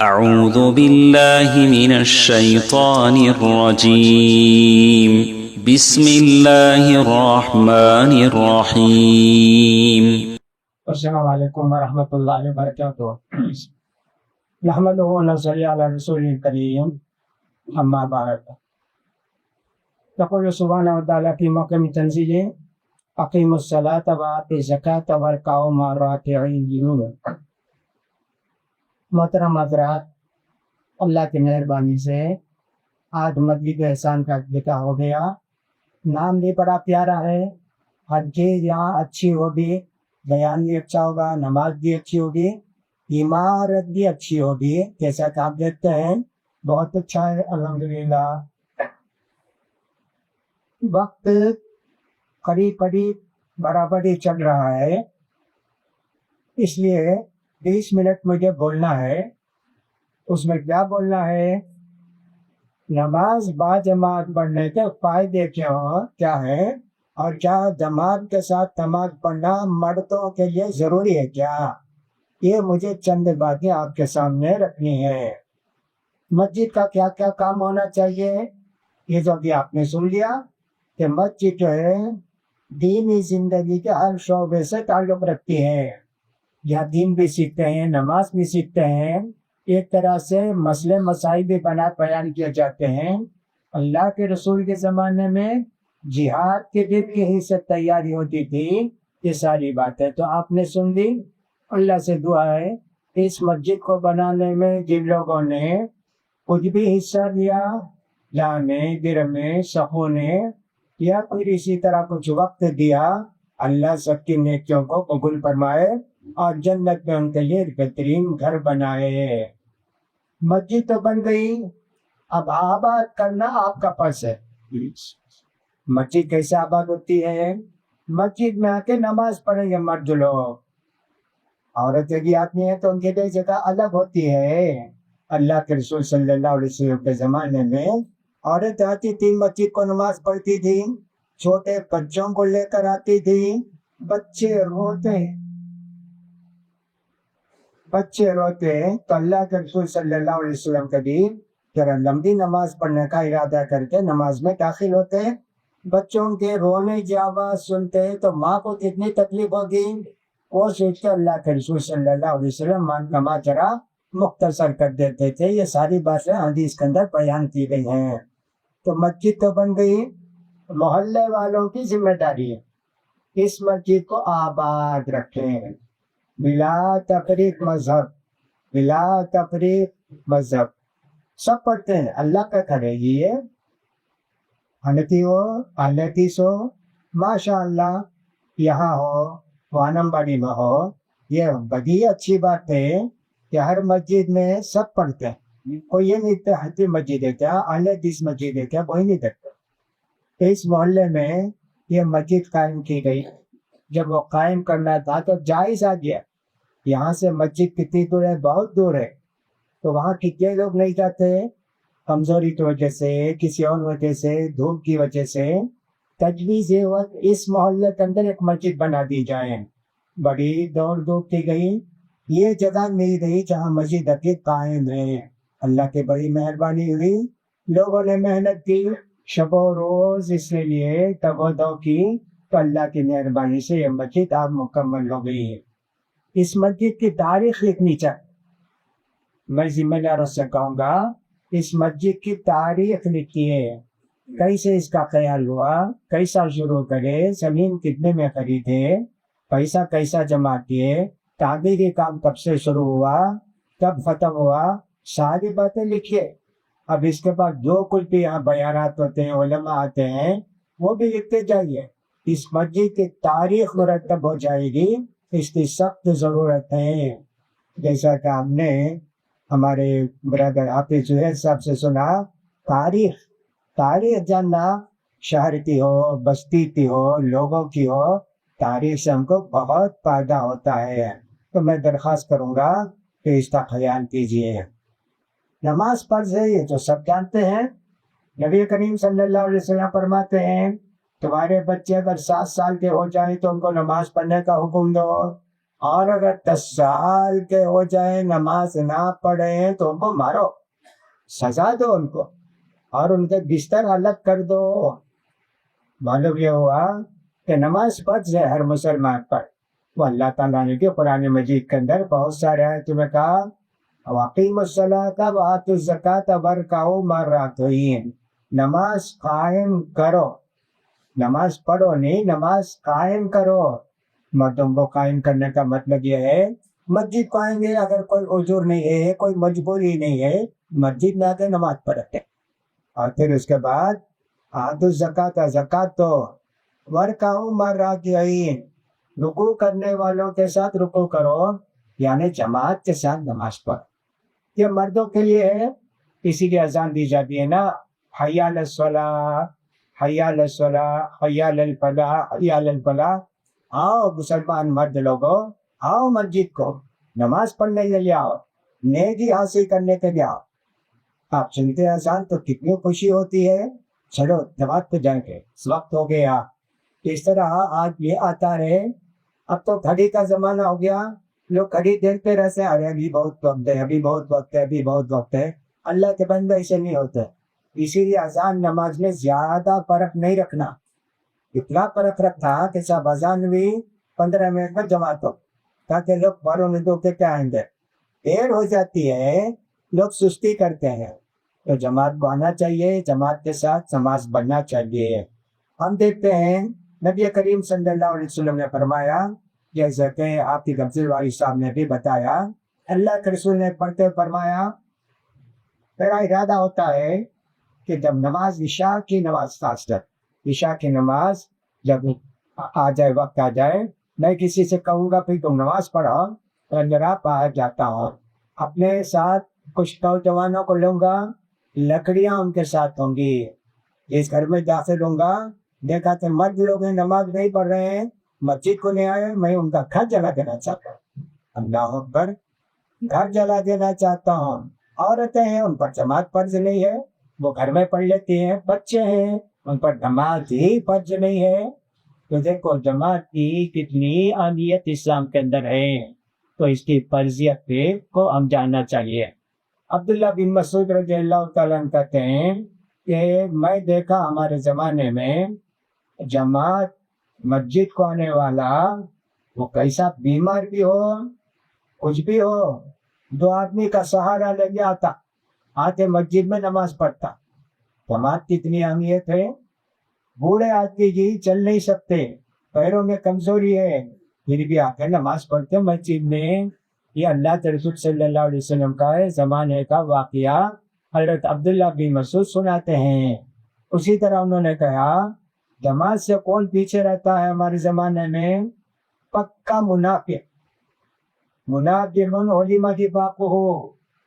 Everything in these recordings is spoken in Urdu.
أعوذ بالله من الشيطان الرجيم بسم الله الرحمن الرحيم السلام علیکم ورحمۃ اللہ وبرکاتہ۔ نحمدہ ونصلی علی رسول کریم، اما بعد۔ یقول سبحانہ وتعالیٰ کی محکم تنزیل اقیموا الصلاۃ وآتوا الزکاۃ وارکعوا مع الراکعین۔ محترم حضرات، اللہ کی مہربانی سے آج مسجد احسان کا افتتاح ہو گیا۔ نام بھی بڑا پیارا ہے، ہر چیز یہاں اچھی ہوگی، بیان بھی اچھا ہوگا، نماز بھی اچھی ہوگی، عمارت بھی اچھی ہوگی، جیسا کہ آپ دیکھتے ہیں بہت اچھا ہے الحمدللہ۔ وقت قریب برابر ہی چل رہا ہے، اس لیے 20 منٹ مجھے بولنا ہے۔ اس میں کیا بولنا ہے؟ نماز با جماعت پڑھنے کے فائدے کیا ہے، اور کیا جماعت کے ساتھ نماز پڑھنا مردوں کے لیے ضروری ہے کیا؟ یہ مجھے چند باتیں آپ کے سامنے رکھنی ہے۔ مسجد کا کیا کیا کام ہونا چاہیے، یہ جو بھی آپ نے سن لیا کہ مسجد جو ہے دینی زندگی کے ہر شعبے سے تعلق رکھتی ہے۔ یہاں دین بھی سیکھتے ہیں، نماز بھی سیکھتے ہیں، ایک طرح سے مسئلے مسائل بھی بیان کیے جاتے ہیں۔ اللہ کے رسول کے زمانے میں جہاد کے دن کی ہی سے تیاری ہوتی تھی۔ یہ ساری باتیں تو آپ نے سن لی۔ اللہ سے دعا ہے اس مسجد کو بنانے میں جن لوگوں نے کچھ بھی حصہ لیا، لانے گرنے سخونے یا پھر اسی طرح کچھ وقت دیا، اللہ سب کی نیکیوں کو قبول فرمائے اور جنت میں ان کے لیے بہترین گھر بنائے۔ مسجد تو بن گئی، اب آباد کرنا آپ کا فرض ہے۔ مسجد کیسے آباد ہوتی ہے؟ مسجد میں آ کے نماز پڑھیں گے مرد لوگ، عورتیں بھی آتی ہیں تو ان کے لیے جگہ الگ ہوتی ہے۔ اللہ کے رسول صلی اللہ علیہ وسلم کے زمانے میں عورت آتی تھی، مسجد کو نماز پڑھتی تھی، چھوٹے بچوں کو لے کر آتی تھی، بچے روتے تو اللہ کے رسول صلی اللہ علیہ وسلم کبھی ذرا لمبی نماز پڑھنے کا ارادہ کر کے نماز میں داخل ہوتے، بچوں کے رونے کی آواز سنتے تو ماں کو کتنی تکلیف ہوگی، وہ سوچ کے اللہ کے رسول صلی اللہ علیہ وسلم نماز ذرا مختصر کر دیتے تھے۔ یہ ساری باتیں حدیث کے اندر بیان کی گئی ہیں۔ تو مسجد تو بن گئی، محلے والوں کی ذمہ داری ہے اس مسجد کو آباد رکھیں، بلا تفریق مذہب سب پڑھتے ہیں، اللہ کا گھر ہے یہ، حنفی ہو اہل حدیث ہو، ماشاء اللہ یہاں ہو وانمباڑی میں ہو، یہ بڑی اچھی بات ہے کہ ہر مسجد میں سب پڑھتے ہیں۔ کوئی یہ نہیں دیکھتا حنفی مسجد ہے کیا، اہل حدیث مسجد ہے کیا، کوئی نہیں دیکھتا۔ اس محلے میں یہ مسجد قائم کی گئی، جب وہ قائم کرنا تھا تو جائز آ گیا، یہاں سے مسجد کتنی دور ہے، بہت دور ہے، تو وہاں کتنے لوگ نہیں جاتے، کمزوری کی وجہ سے، کسی اور وجہ سے، دھوپ کی وجہ سے تجویز وقت اس محلے کے اندر ایک مسجد بنا دی جائے۔ بڑی دوڑ دھوپ کی گئی، یہ جگہ مل گئی جہاں مسجد ابھی قائم ہے۔ اللہ کی بڑی مہربانی ہوئی، لوگوں نے محنت کی، شب و روز اس کے لیے تگ و دو کی، تو اللہ کی مہربانی سے یہ مسجد اب مکمل ہو گئی ہے۔ اس مسجد کی تاریخ لکھنی چاہیے، میں ذمہ داروں سے کہوں گا اس مسجد کی تاریخ لکھی ہے، کیسے اس کا خیال ہوا، کیسا شروع کرے، زمین کتنے میں خریدے، پیسہ کیسا جمع کیے، تعمیری کام کب سے شروع ہوا، کب ختم ہوا، ساری باتیں لکھیے۔ اب اس کے بعد جو کچھ بھی یہاں بیانات ہوتے ہیں، علماء آتے ہیں، وہ بھی لکھتے جائیے۔ اس مسجد کی تاریخ مرتب ہو جائے گی، اس کی سخت ضرورت ہے۔ جیسا کہ ہم نے ہمارے برادر حافظ زہیر صاحب سے سنا، تاریخ جاننا، شہر کی ہو، بستی کی ہو، لوگوں کی ہو، تاریخ سے ہم کو بہت فائدہ ہوتا ہے۔ تو میں درخواست کروں گا کہ اس کا خیال کیجیے۔ نماز فرض ہے، یہ تو سب جانتے ہیں۔ نبی کریم صلی اللہ علیہ وسلم فرماتے ہیں تمہارے بچے اگر 7 سال کے ہو جائیں تو ان کو نماز پڑھنے کا حکم دو، اور اگر 10 سال کے ہو جائے نماز نہ پڑھے تو ان کو مارو، سزا دو ان کو، اور ان کے بستر الگ کر دو۔ معلوم یہ ہوا کہ نماز فرض ہے ہر مسلمان پر۔ وہ اللہ تعالیٰ نے قرآن مجید کے اندر بہت سارے آیتوں میں کہا وَأَقِیمُوا الصَّلَاةَ وَآتُوا الزَّکَاةَ وَارْکَعُوا مَعَ الرَّاکِعِینَ، نماز قائم کرو، نماز پڑھو نہیں، نماز قائم کرو۔ مردوں کو قائم کرنے کا مطلب یہ ہے مسجد کو آئیں گے اگر کوئی عذر نہیں ہے، کوئی مجبوری نہیں ہے، مسجد میں آ کے نماز پڑھتے، اور پھر اس کے بعد آتوا الزکاۃ، زکات دو، وارکعوا مع الراکعین، رکوع کرنے والوں کے ساتھ رکوع کرو، یعنی جماعت کے ساتھ نماز پڑھو۔ یہ مردوں کے لیے ہے، اسی لیے اذان دی جاتی ہے نا، حی علی الصلاۃ، حی علی الصلاۃ، حی علی الفلاح، حی علی الفلاح۔ آؤ مسلمان مرد لوگو، آؤ مسجد کو، نماز پڑھنے کے لیے آؤ، نیکی حاصل کرنے کے لیے آؤ۔ آپ سنتے اذان تو کتنی خوشی ہوتی ہے، چلو جماعت پہ جائیں گے، اس وقت ہو گیا۔ اس طرح آج یہ آتا رہے۔ اب تو گھڑی کا زمانہ ہو گیا، لوگ گھڑی دیکھتے رہتے ہیں، ارے ابھی بہت وقت ہے، ابھی بہت وقت ہے، ابھی بہت وقت ہے۔ اللہ کے بندے ایسے نہیں ہوتے، اسی لیے اذان نماز میں زیادہ فرق نہیں رکھنا۔ اتنا فرق رکھا کہ سب اذان بھی 15 منٹ میں جماعت ہو، تاکہ لوگ باروں ندو کے کیا آئیں گے، دیر ہو جاتی ہے، لوگ سستی کرتے ہیں، تو جماعت کو آنا چاہیے، جماعت کے ساتھ نماز پڑھنا چاہیے۔ ہم دیکھتے ہیں نبی کریم صلی اللہ علیہ وسلم نے فرمایا، جیسا کہ آپ کی غفیر والی صاحب نے بھی بتایا، اللہ کے رسول نے پڑھتے فرمایا میرا ارادہ ہوتا ہے کہ جب نماز عشاء کی نماز، خاص کر عشاء کی نماز جب آ جائے، وقت آ جائے، میں کسی سے کہوں گا پھر تم نماز پڑھو، اور ذرا باہر جاتا ہوں، اپنے ساتھ کچھ نوجوانوں کو لوں گا، لکڑیاں ان کے ساتھ ہوں گی، اس گھر میں داخل ہوں گا، دیکھا کہ مرد لوگ نماز نہیں پڑھ رہے ہیں، مسجد کو نہیں آئے، میں ان کا گھر جلا دینا چاہتا ہوں، اللہ اکبر، گھر جلا دینا چاہتا ہوں۔ عورتیں ہیں، ان پر جماعت فرض نہیں ہے، وہ گھر میں پڑھ لیتی ہیں، بچے ہیں، ان پر نماز ہی فرض نہیں ہے۔ تو دیکھو جماعت کی کتنی اہمیت اسلام کے اندر ہے، تو اس کی فرضیت کو ہم جاننا چاہیے۔ عبداللہ بن مسعود رضی اللہ تعالیٰ عنہ کہتے ہیں کہ میں دیکھا ہمارے زمانے میں جماعت مسجد کو آنے والا، وہ کیسا بیمار بھی ہو، کچھ بھی ہو، 2 آدمی کا سہارا لے کے آتے مسجد میں نماز پڑھتا۔ جماعت کی اتنی اہمیت ہے، بوڑھے آدمی جی چل نہیں سکتے، پیروں میں کمزوری ہے، پھر بھی آ کے نماز پڑھتے مسجد میں۔ یہ اللہ کے رسول صلی اللہ علیہ وسلم کا زمانے کا واقعہ حضرت عبداللہ بن مسعود سناتے ہیں۔ اسی طرح انہوں نے کہا جماعت سے کون پیچھے رہتا ہے ہمارے زمانے میں؟ پکا منافق، منافق علم نفاقہ،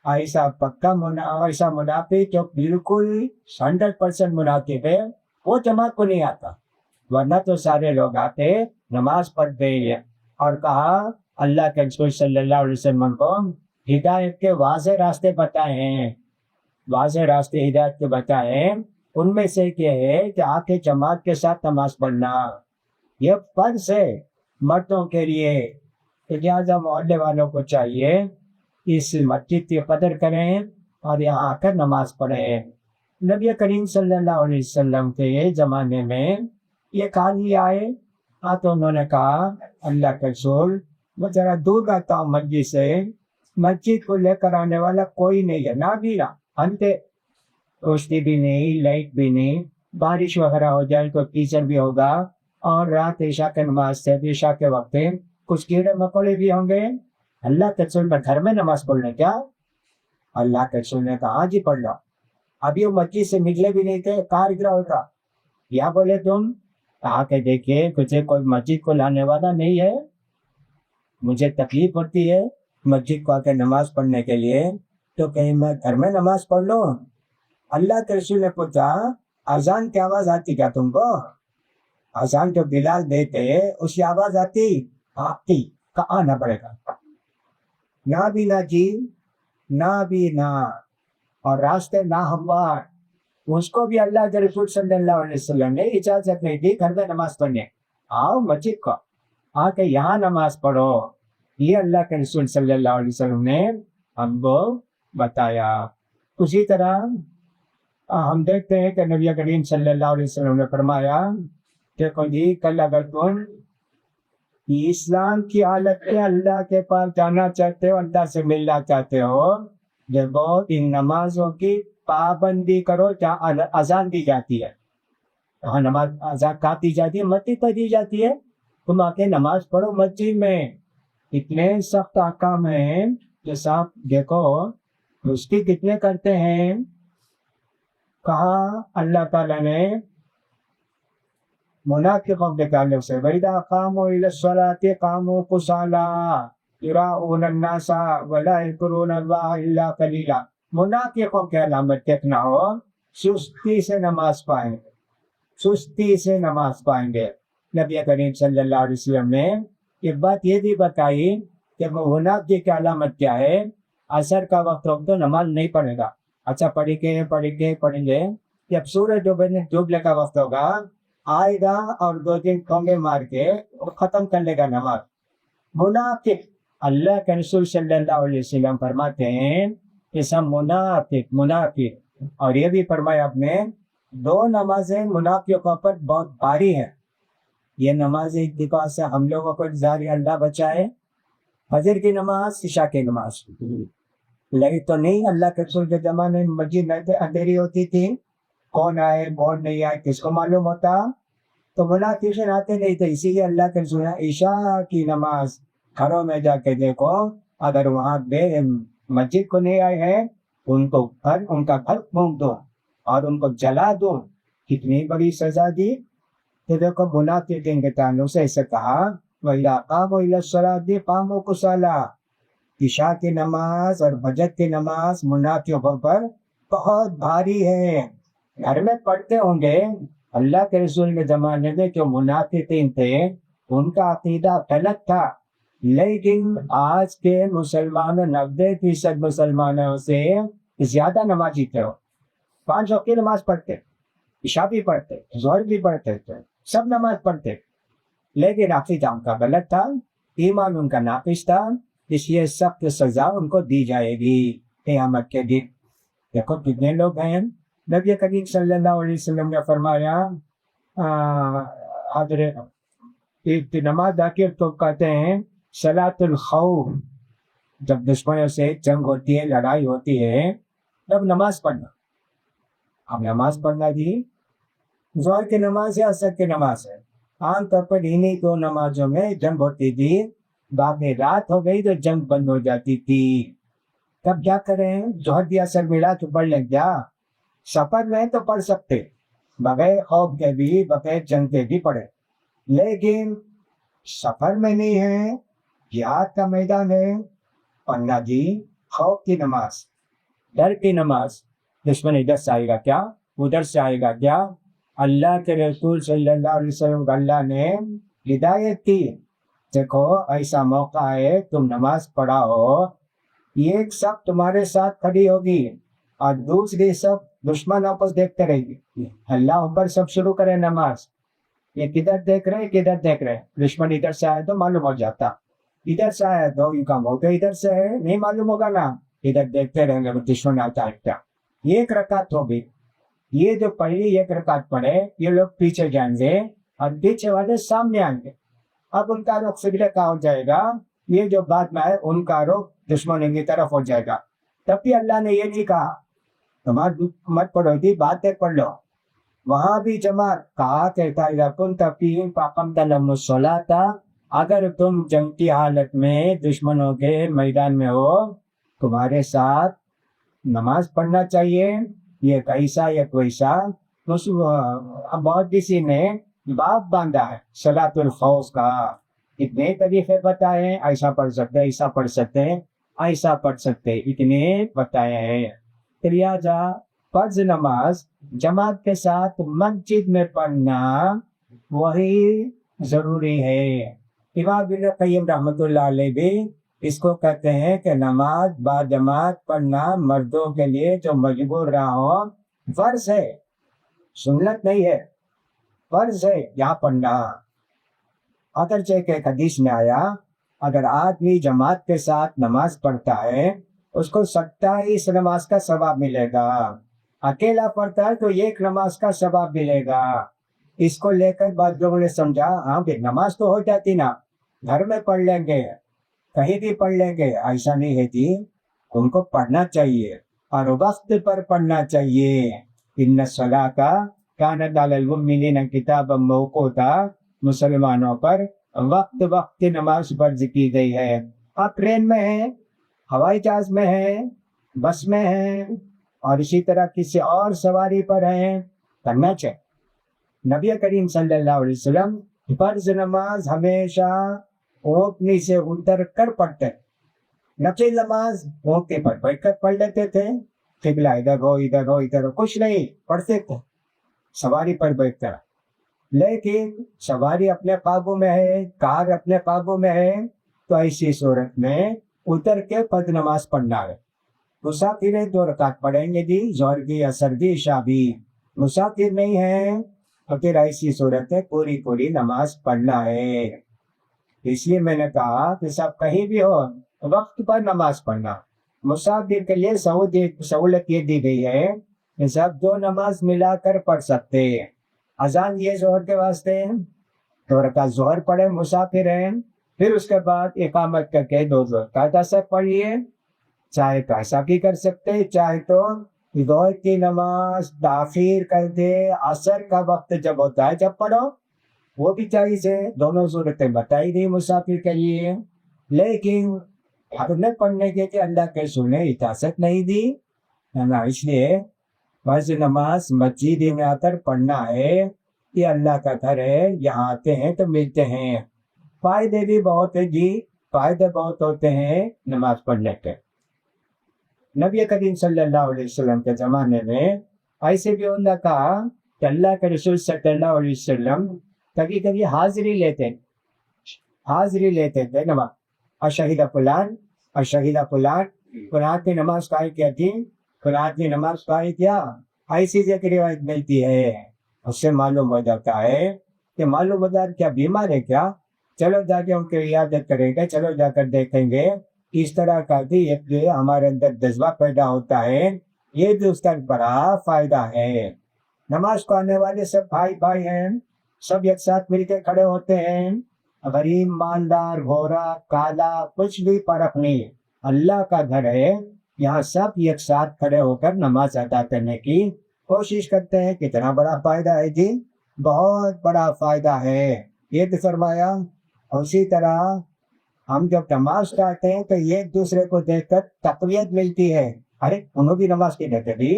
ایسا پکا ایسا منافق جو بالکل 100% منافق ہے، وہ جماعت کو نہیں آتا، ورنہ تو سارے لوگ آتے، نماز پڑھتے ہیں۔ اور کہا اللہ کے رسول صلی اللہ علیہ وسلم کو ہدایت کے واضح راستے بتائے ہیں، واضح راستے ہدایت کے بتائے ہیں، ان میں سے یہ ہے کہ آ کے جماعت کے ساتھ نماز پڑھنا، یہ فرض ہے مردوں کے لیے۔ لہٰذا محلے والوں کو چاہیے اس مسجد کی قدر کریں اور یہاں آ کر نماز پڑھیں۔ نبی کریم صلی اللہ علیہ وسلم کے زمانے میں یہ کہانی آئے، تو انہوں نے کہا اللہ کے رسول میں ذرا دور رہتا ہوں مسجد سے، مسجد کو لے کر آنے والا کوئی نہیں ہے، نہ بھی انتے، روشنی بھی نہیں، لائٹ بھی نہیں، بارش وغیرہ ہو جائے تو کیچڑ بھی ہوگا، اور رات عشاء کے نماز سے عشاء کے وقت کچھ کیڑے مکوڑے بھی ہوں گے، اللہ کے رسول میں گھر میں نماز پڑھنے کیا؟ اللہ کے رسول نے کہا ہاں جی پڑھ لو۔ ابھی وہ مسجد سے نکلے بھی نہیں تھے، کہاں نکلا ہوتا، کیا بولے تم؟ کہا کہ دیکھیے تجھے کوئی مسجد کو لانے والا نہیں ہے، مجھے تکلیف ہوتی ہے مسجد کو آ کے نماز پڑھنے کے لیے، تو کہیں میں گھر میں نماز پڑھ لوں؟ اللہ کے رسول نے پوچھا اذان کی آواز آتی کیا تم کو؟ اذان جو بلال دیتے اس کی آواز آتی کا آنا پڑے گا، نہ بھی نہ جی، نہ بھی نہ، اور راستے نہ ہموار، اس کو بھی اللہ کے رسول صلی اللہ علیہ وسلم نے اجازت نہیں دی گھر میں نماز پڑھنے، آؤ مسجد کو آ کے یہاں نماز پڑھو۔ یہ اللہ کے رسول صلی اللہ علیہ وسلم نے ہم کو بتایا. اسی طرح ہم دیکھتے ہیں کہ نبی کریم صلی اللہ علیہ وسلم نے فرمایا کہ جی کل اگر تم اسلام کی حالت میں اللہ کے پاس جانا چاہتے ہو، اللہ سے ملنا چاہتے ہو، جب ان نمازوں کی پابندی کرو جہاں اذان دی جاتی ہے. وہاں نماز اذان کہاں دی جاتی ہے؟ مسجد پر دی جاتی ہے. تم آ کے نماز پڑھو مسجد میں. اتنے سخت احکام ہیں کہ صاحب دیکھو اس کی کتنے کرتے ہیں. کہا اللہ تعالیٰ نے منافقوں کے تعلق سے وَإِذَا قَامُوا إِلَى الصَّلَاةِ قَامُوا كُسَالَىٰ يُرَاءُونَ النَّاسَ وَلَا يَذْكُرُونَ اللَّهَ إِلَّا قَلِيلًا. منافقوں کی علامت دیکھنا ہو سستی سے نماز پائیں گے، سستی سے نماز پائیں گے. نبی کریم صلی اللہ علیہ وسلم نے یہ بات یہ بھی بتائی کہ منافق کی علامت کیا ہے. عصر کا وقت ہو تو نماز نہیں پڑھے گا. اچھا پڑھیں گے جب سورج ڈوبنے کا وقت ہوگا آئے گا اور 2 دن ٹھونگے مار کے ختم کر لے گا نماز. منافق اللہ کے رسول صلی اللہ علیہ وسلم فرماتے ہیں کہ سب منافق. اور یہ بھی فرمایا آپ نے 2 نمازیں منافقوں پر بہت بھاری ہیں. یہ نماز ایک دفعہ سے ہم لوگوں کو جاری اللہ بچائے. فجر کی نماز، عشاء کی نماز لگی تو نہیں. اللہ کے رسول کے زمانے میں مسجد اندھیری ہوتی تھی، کون آئے کون نہیں آئے کس کو معلوم ہوتا. تو منافقین آتے نہیں تھے. اسی لیے اللہ کے رسول عشاء کی نماز گھروں میں جا کے دیکھو، اگر وہاں مسجد کو نہیں آئے ہیں ان کا گھر پھونک دو اور ان کو جلا دو. کتنی بڑی سزا دی. تو دیکھو منافقین کے تعلق سے ایسے کہا وَإِذَا قَامُوا إِلَى الصَّلَاةِ قَامُوا كُسَالَىٰ. عشاء کی نماز اور فجر کی نماز منافقوں پر بہت بھاری ہے. گھر میں پڑھتے ہوں گے. اللہ کے رسول کے زمانے میں جو منافقین تھے ان کا عقیدہ غلط تھا، لیکن آج کے مسلمانوں 90% مسلمانوں سے زیادہ نمازی تھے. 5 وقت کی نماز پڑھتے، عشاء بھی پڑھتے، ظہر بھی پڑھتے تھے، سب نماز پڑھتے، لیکن عقیدہ ان کا غلط تھا، ایمان ان کا ناقص تھا. اس لیے سخت سزا ان کو دی جائے گی قیامت کے دن. دیکھو کتنے لوگ ہیں. نبی کریم صلی اللہ علیہ وسلم نے فرمایا حضرت نماز داخل تو کہتے ہیں صلاۃ الخوف. جب دشمنوں سے جنگ ہوتی ہے، لڑائی ہوتی ہے، تب نماز پڑھنا. اب نماز پڑھنا بھی ظہر کی نماز ہے، عصر کی نماز ہے. عام طور پر انہیں 2 نمازوں میں جنگ ہوتی تھی. باقی رات ہو گئی تو جنگ بند ہو جاتی تھی. تب کیا کریں؟ ظہر بھی عصر ملا تو پڑھ لیں. کیا سفر میں تو پڑھ سکتے، بغیر خوف کے بھی بغیر جنگ کے بھی پڑھے، لیکن سفر میں نہیں ہے، جہاد کا میدان ہے، پڑھنا جی خوف کی نماز، ڈر کی نماز. دشمن ادھر سے آئے گا کیا، ادھر سے آئے گا کیا. اللہ کے رسول صلی اللہ علیہ وسلم کو اللہ نے ہدایت کی. دیکھو ایسا موقع ہے تم نماز پڑھاؤ، ایک سب تمہارے ساتھ کھڑی ہوگی اور دوسری سب دشمن آپس دیکھتے رہے گی. اللہ اوپر سب شروع کرے نماز. یہ کدھر دیکھ رہے کدھر دیکھ رہے. دشمن ادھر سے آئے تو معلوم ہو جاتا، ادھر سے آیا تو ان کا موقع ادھر سے ہے، نہیں معلوم ہوگا نا. ادھر دیکھتے رہیں گے دشمن آتا ہے کیا. ایک رکعت ہوگی. یہ جو پہلی 1 رکعت پڑھے یہ لوگ پیچھے جائیں گے اور پیچھے والے سامنے آئیں گے. اب ان کا رخ قبلے کا ہو جائے گا. یہ جو بعد میں ہے ان کا رخ دشمن کی طرف ہو جائے گا. تب بھی اللہ نے یہ نہیں کہا تمہارا مت پڑھو تھی بات پڑھ لو. وہاں بھی جماعت کہا کہتا ہے کن تفیم پاکمتا لم الصلاۃ. اگر تم جنگ کی حالت میں دشمنوں کے میدان میں ہو تمہارے ساتھ نماز پڑھنا چاہیے. یہ کیسا یا کوئیسا. بہت کسی نے باب باندھا ہے صلاۃ الخوف کا. اتنے طریقے بتائے، ایسا پڑھ سکتے، ایسا پڑھ سکتے، ایسا پڑھ سکتے، اتنے بتایا ہے. لہٰذا فرض نماز جماعت کے ساتھ مسجد میں پڑھنا وہی ضروری ہے. امام ابن قیم رحمۃ اللہ علیہ بھی اس کو کہتے ہیں کہ نماز با جماعت پڑھنا مردوں کے لیے جو مجبور رہا ہو فرض ہے، سنت نہیں ہے، فرض ہے یہاں پڑھنا. اگرچہ کہ ایک حدیث میں آیا اگر آدمی جماعت کے ساتھ نماز پڑھتا ہے اس کو 27 نماز کا ثواب ملے گا. اکیلا پڑھتا ہے تو ایک نماز کا ثواب ملے گا. اس کو لے کر بعض لوگوں نے سمجھا ہاں کہ نماز تو ہو جاتی نا, گھر میں پڑھ لیں گے, کہیں بھی پڑھ لیں گے. ایسا نہیں ہے جی, ان کو پڑھنا چاہیے اور وقت پر پڑھنا چاہیے. ان الصلاۃ کانت علی المؤمنین کتابا موقوتا, مسلمانوں پر وقت وقت کی نماز فرض کی گئی ہے. آپ ٹرین میں ہیں, ہوائی جہاز میں ہیں, بس میں ہیں, اور اسی طرح کسی اور سواری پر ہیں, کرنا چاہیے. نبی کریم صلی اللہ علیہ وسلم فرض نماز ہمیشہ اونٹنی سے اتر کر پڑھتے, نفل نماز اونٹنی پر بیٹھ کر پڑھ لیتے تھے. قبلہ ادھر ہو ادھر ہو ادھر ہو کچھ نہیں, پڑھتے تھے سواری پر بیٹھ کر. لیکن سواری اپنے قابو میں ہے, کار اپنے قابو میں ہے, تو ایسی صورت میں اتر کے فرض نماز پڑھنا ہے. مسافر 2 رکعت پڑھیں گے جی, ظہر کی عصر کی عشاء بھی. مسافر نہیں ہے تو پھر ایسی صورت ہے پوری نماز پڑھنا ہے. اس لیے میں نے کہا کہ سب کہیں بھی ہو وقت پر نماز پڑھنا. مسافر کے لیے سہولت یہ دی گئی ہے کہ سب 2 نماز ملا کر پڑھ سکتے. اذان یہ ظہر کے واسطے 2 رکعت ظہر پڑھے مسافر ہیں, پھر اس کے بعد اقامت کر کے 2 رکعت عصر پڑھیے. چاہے تو ایسا بھی کر سکتے, چاہے تو ظہر کی نماز تاخیر کر دے, عصر کا وقت جب ہوتا ہے جب پڑھو, وہ بھی جائز ہے. دونوں صورتیں بتائی گئی مسافر کے لیے. لیکن گھر میں پڑھنے کے لیے اللہ کے رسول نے اجازت نہیں دی, اس لیے فرض نماز مسجد میں آ کر پڑھنا ہے. یہ اللہ کا گھر ہے, یہاں آتے ہیں تو ملتے ہیں. فائدے بھی بہت ہیں جی, فائدے بہت ہوتے ہیں نماز پڑھنے کے. نبی کریم صلی اللہ علیہ وسلم کے زمانے میں ایسے بھی ہوتا کہا کہ اللہ کے رسول صلی اللہ علیہ وسلم کبھی کبھی حاضری لیتے تھے نماز. اشہید فلان فلان کی نماز قائم کیا تھی, فلان کی نماز قائم کیا. ایسی جگہ روایت ملتی ہے, اس سے معلوم ہو جاتا ہے کہ معلوم ہو جاتا کیا بیمار ہے کیا, چلو جا کے ان کی عیادت کریں گے, چلو جا کر دیکھیں گے. اس طرح کا بھی ایک جو ہمارے اندر جذبہ پیدا ہوتا ہے, یہ بھی اس کا بڑا فائدہ ہے. نماز کو آنے والے سب بھائی ہیں, سب ایک ساتھ مل کے کھڑے ہوتے ہیں. غریب مالدار گھورا کالا کچھ بھی فرق نہیں, اللہ کا گھر ہے, یہاں سب ایک ساتھ کھڑے ہو کر نماز ادا کرنے کی کوشش کرتے ہیں. کتنا بڑا فائدہ ہے جی, بہت بڑا فائدہ ہے. یہ بھی فرمایا. اسی طرح ہم جب نماز پڑھتے ہیں تو ایک دوسرے کو دیکھ کر تقویت ملتی ہے. ارے انہوں بھی نماز کی دیتے بھی,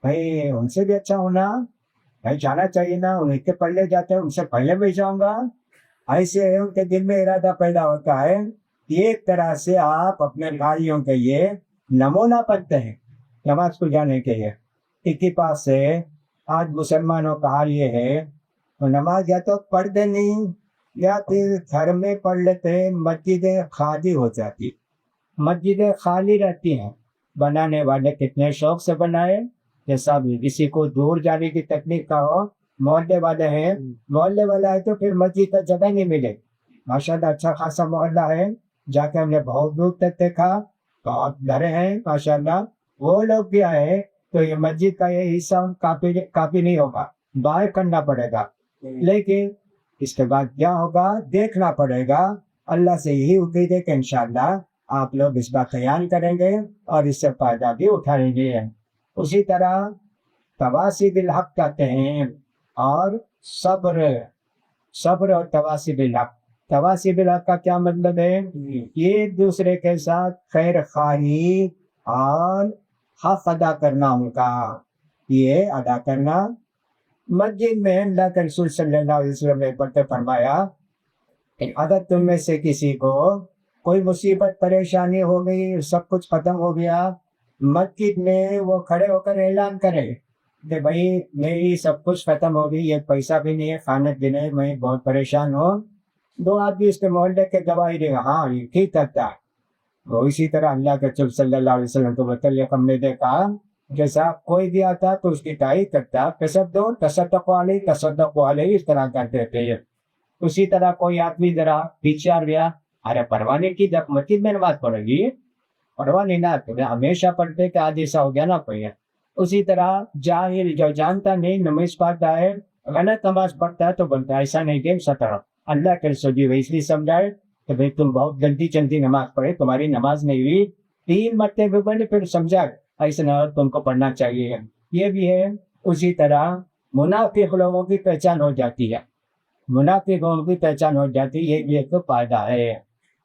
بھائی ان سے بھی اچھا ہونا, بھائی جانا چاہیے نا, انہیں کے پڑھنے جاتے ہیں ان سے پہلے بھی جاؤں گا. ایسے ان کے دل میں ارادہ پیدا ہوتا ہے. ایک طرح سے آپ اپنے بھائیوں کے لیے نمونہ بنتے ہیں نماز کو جانے کے لیے. اتفاق سے آج مسلمانوں کا حال یہ ہے, تو نماز یا تو پڑھتے نہیں یا پھر گھر میں پڑھ لیتے ہیں. مسجدیں خالی ہو جاتی, مسجدیں خالی رہتی ہیں. بنانے والے کتنے شوق سے بنائے, جیسا بھی کسی کو دور جانے کی تکلیف نہ ہو. محلے والے ہیں, محلے والا ہے تو پھر مسجد کا جگہ نہیں ملے. ماشاءاللہ اچھا خاصا محلہ ہے, جا کے ہم نے بہت دور تک دیکھا, بہت گھر ہیں ماشاءاللہ. وہ لوگ بھی آئے تو یہ مسجد کا یہ حصہ کافی نہیں ہوگا, باہر کرنا پڑے گا. لیکن اس کے بعد کیا ہوگا دیکھنا پڑے گا. اللہ سے یہی امید ہے کہ انشاءاللہ آپ لوگ اس کا خیال کریں گے اور اس سے فائدہ بھی اٹھائیں گے. اسی طرح تواصی بالحق کہتے ہیں, اور صبر اور تواصی بالحق. تواصی بالحق کا کیا مطلب ہے؟ یہ ایک دوسرے کے ساتھ خیر خواہی اور حق ادا کرنا, ان کا یہ ادا کرنا. مسجد میں اللہ کے رسول صلی اللہ علیہ وسلم نے پڑھتے فرمایا کہ اگر تم میں سے کسی کو کوئی مصیبت پریشانی ہو گئی, سب کچھ ختم ہو گیا, مسجد میں وہ کھڑے ہو کر اعلان کرے کہ بھائی میری سب کچھ ختم ہو گئی, ایک پیسہ بھی نہیں ہے, کھانے پینے میں بہت پریشان ہوں. 2 آدمی اس کے محلے کے گواہی دے گا, ہاں یہ ٹھیک کرتا ہے. وہ اسی طرح اللہ کے رسول صلی اللہ علیہ وسلم کو متعلق ہم نے دیکھا جیسا کوئی بھی آتا تو اس کی تعریف کرتا, تصدق علیہ, اس طرح کرتے تھے. اسی طرح کوئی آدمی ذرا پیچھے آ گیا ارے پرواہ نہیں کی جب مسجد میں نماز پڑھے گی پرواہ نہیں نہ کرے ہمیشہ پڑھتے کہ آج ایسا ہو گیا نہ پڑھے. اسی طرح جاہل جو جانتا نہیں نماز پڑھتا ہے غلط نماز پڑھتا ہے تو بولتا ہے ایسا نہیں کہ سطر اللہ کے رسول جی اس لیے سمجھائے کہ بھائی تم بہت جلدی جلدی نماز پڑھے تمہاری نماز نہیں ہوئی 3 مرتبے پڑھے پھر سمجھا ایسا نہ تم کو پڑھنا چاہیے. یہ بھی ہے. اسی طرح منافق لوگوں کی پہچان ہو جاتی ہے منافق لوگوں کی پہچان ہو جاتی ہے یہ بھی ایک فائدہ ہے.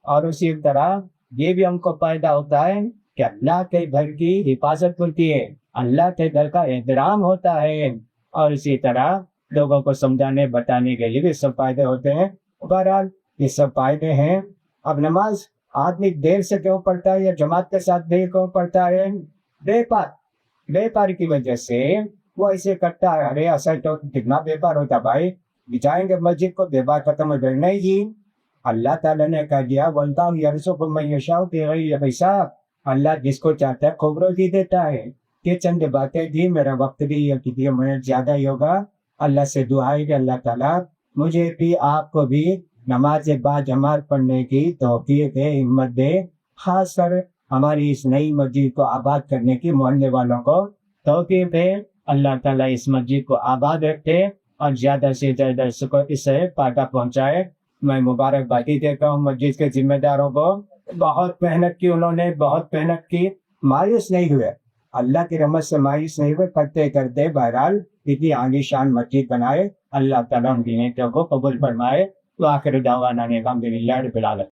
اور اسی طرح یہ بھی ہم کو فائدہ ہوتا ہے کہ اللہ کے گھر کی حفاظت ہوتی ہے اللہ کے گھر کا احترام ہوتا ہے. اور اسی طرح لوگوں کو سمجھانے بتانے کے لیے بھی سب فائدے ہوتے ہیں. بہرحال یہ سب فائدے ہیں. اب نماز آدمی دیر سے کیوں پڑھتا ہے یا جماعت کے ساتھ دیر کیوں پڑھتا ہے بے پار کی وجہ سے وہ ایسے کرتا ہے. ارے اصل تو کتنا بے پار ہوتا بھائی جائیں گے مسجد کو بے پار ختم ہو جائے نہیں جی. اللہ تعالیٰ نے کہہ دیا بولتا ہوں یرزق من یشاء بغیر حساب اللہ جس کو چاہتا ہے خوب روزی دیتا ہے. یہ چند باتیں جی میرا وقت بھی کتنی منٹ زیادہ ہی ہوگا. اللہ سے دعا ہے کہ اللہ تعالیٰ مجھے بھی آپ کو بھی نماز با جماعت پڑھنے کی توفیق دے ہمت دے. خاص کر ہماری اس نئی مسجد کو آباد کرنے کی محلے والوں کو توفیق دے. اللہ تعالیٰ اس مسجد کو آباد رکھے اور زیادہ سے زیادہ اسے فائدہ پہنچائے. میں مبارکبادی دیتا ہوں مسجد کے ذمہ داروں کو. بہت محنت کی انہوں نے بہت محنت کی مایوس نہیں ہوئے اللہ کی رحمت سے مایوس نہیں ہوئے کرتے کرتے بہرحال اتنی عالی شان مسجد بنائے. اللہ تعالیٰ ان کی نیکیوں کو قبول فرمائے. وآخر دعوانا الحمد للہ رب العالمین.